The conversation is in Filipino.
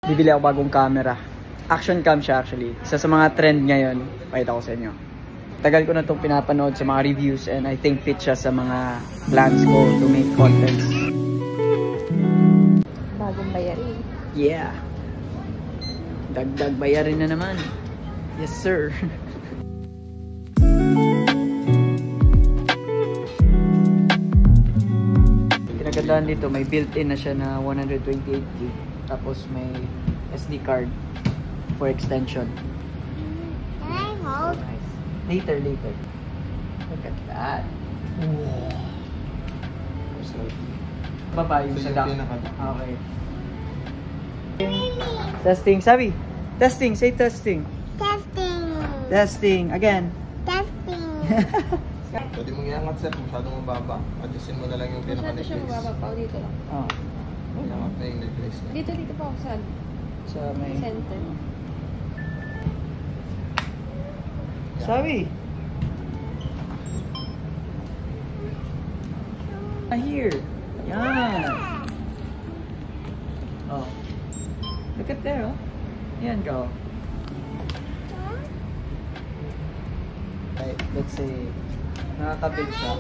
Bibili ako bagong camera. Action cam siya actually. Isa sa mga trend ngayon. Pakita ko sa inyo. Tagal ko na itong pinapanood sa mga reviews and I think fit siya sa mga plans ko to make contents. Bagong bayarin. Yeah. Dagdag bayarin na naman. Yes sir. Kinagandaan dito, may built-in na siya na 128GB. Tapos may SD card for extension. Can I hold? Nice. Later. Look at that. Wow. Baba yung sa dock. Okay. Testing, Sabi. Testing, say testing. Testing. Testing, again. Testing. Pwede mong iangat sir, masyadong mababa. Adjustin mo na lang yung Masyado siya pinaka-necklace. mababa pa. Dito lang. Oh. Iangat na yung necklace na. Dito pa ako sa Sa may... center. Sabi. Here. Yan. Oh. Look at there, oh. Yan, go. Right, let's say, nakakabit siya.